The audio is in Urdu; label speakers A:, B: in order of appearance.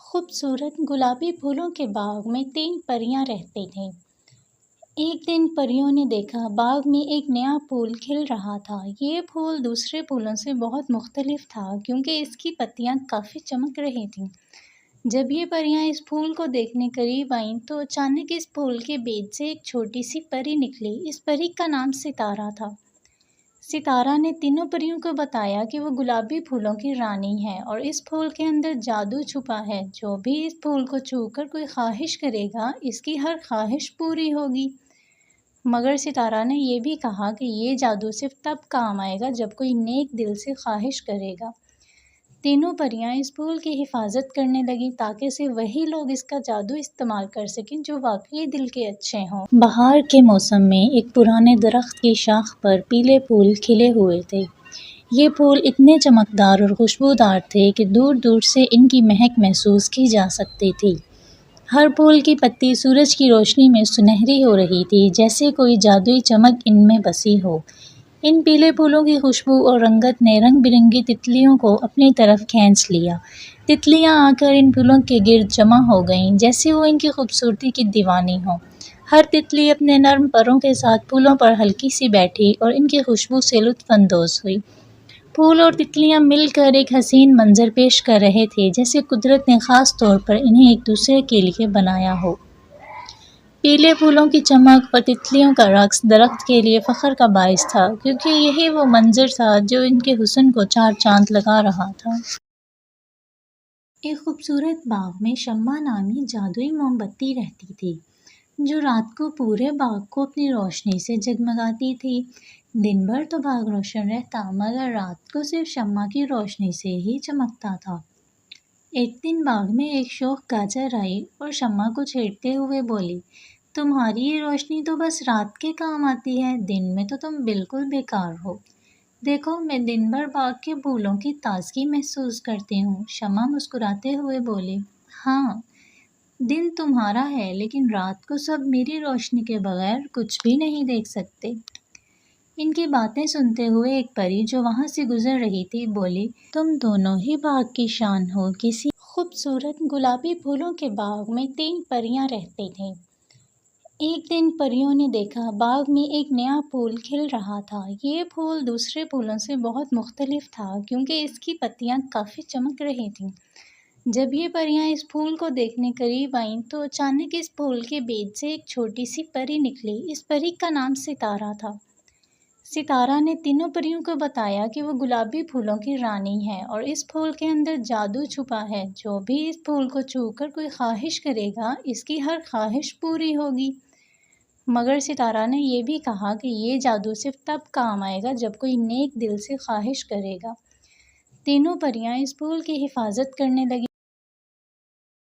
A: خوبصورت گلابی پھولوں کے باغ میں 3 پریاں رہتی تھیں۔ ایک دن پریوں نے دیکھا باغ میں ایک نیا پھول کھل رہا تھا۔ یہ پھول دوسرے پھولوں سے بہت مختلف تھا کیونکہ اس کی پتیاں کافی چمک رہی تھیں۔ جب یہ پریاں اس پھول کو دیکھنے قریب آئیں تو اچانک اس پھول کے بیج سے ایک چھوٹی سی پری نکلی۔ اس پری کا نام ستارہ تھا۔ ستارہ نے تینوں پریوں کو بتایا کہ وہ گلابی پھولوں کی رانی ہے اور اس پھول کے اندر جادو چھپا ہے۔ جو بھی اس پھول کو چھو کر کوئی خواہش کرے گا اس کی ہر خواہش پوری ہوگی۔ مگر ستارہ نے یہ بھی کہا کہ یہ جادو صرف تب کام آئے گا جب کوئی نیک دل سے خواہش کرے گا۔ تینوں پریاں اس پھول کی حفاظت کرنے لگیں تاکہ صرف وہی لوگ اس کا جادو استعمال کر سکیں جو واقعی دل کے اچھے ہوں۔ بہار کے موسم میں ایک پرانے درخت کی شاخ پر پیلے پھول کھلے ہوئے تھے۔ یہ پھول اتنے چمکدار اور خوشبودار تھے کہ دور دور سے ان کی مہک محسوس کی جا سکتی تھی۔ ہر پھول کی پتی سورج کی روشنی میں سنہری ہو رہی تھی، جیسے کوئی جادوئی چمک ان میں بسی ہو۔ ان پیلے پھولوں کی خوشبو اور رنگت نے رنگ برنگی تتلیوں کو اپنی طرف کھینچ لیا۔ تتلیاں آ کر ان پھولوں کے گرد جمع ہو گئیں، جیسے وہ ان کی خوبصورتی کی دیوانی ہوں۔ ہر تتلی اپنے نرم پروں کے ساتھ پھولوں پر ہلکی سی بیٹھی اور ان کی خوشبو سے لطف اندوز ہوئی۔ پھول اور تتلیاں مل کر ایک حسین منظر پیش کر رہے تھے، جیسے قدرت نے خاص طور پر انہیں ایک دوسرے کے لیے بنایا ہو۔ پیلے پھولوں کی چمک اور تتلیوں کا رقص درخت کے لیے فخر کا باعث تھا، کیونکہ یہی وہ منظر تھا جو ان کے حسن کو چار چاند لگا رہا تھا۔ ایک خوبصورت باغ میں شمع نامی جادوئی موم بتی رہتی تھی، جو رات کو پورے باغ کو اپنی روشنی سے جگمگاتی تھی۔ دن بھر تو باغ روشن رہتا، مگر رات کو صرف شمع کی روشنی سے ہی چمکتا تھا۔ ایک دن باغ میں ایک شوخ گاجر آئی اور شمع کو چھیڑتے ہوئے بولی، تمہاری یہ روشنی تو بس رات کے کام آتی ہے، دن میں تو تم بالکل بیکار ہو۔ دیکھو، میں دن بھر باغ کے پھولوں کی تازگی محسوس کرتی ہوں۔ شمع مسکراتے ہوئے بولی، ہاں، دن تمہارا ہے، لیکن رات کو سب میری روشنی کے بغیر کچھ بھی نہیں دیکھ سکتے۔ ان کی باتیں سنتے ہوئے ایک پری جو وہاں سے گزر رہی تھی بولی، تم دونوں ہی باغ کی شان ہو۔ کسی خوبصورت گلابی پھولوں کے باغ میں 3 پریاں رہتی تھیں۔ ایک دن پریوں نے دیکھا باغ میں ایک نیا پھول کھل رہا تھا۔ یہ پھول دوسرے پھولوں سے بہت مختلف تھا کیونکہ اس کی پتیاں کافی چمک رہی تھیں۔ جب یہ پریاں اس پھول کو دیکھنے قریب آئیں تو اچانک اس پھول کے بیج سے ایک چھوٹی سی پری نکلی۔ اس پری کا نام ستارہ تھا۔ ستارہ نے تینوں پریوں کو بتایا کہ وہ گلابی پھولوں کی رانی ہے اور اس پھول کے اندر جادو چھپا ہے۔ جو بھی اس پھول کو چھو کر کوئی خواہش کرے گا اس کی ہر خواہش پوری ہوگی۔ مگر ستارہ نے یہ بھی کہا کہ یہ جادو صرف تب کام آئے گا جب کوئی نیک دل سے خواہش کرے گا۔ تینوں پریاں اس پھول کی حفاظت کرنے لگیں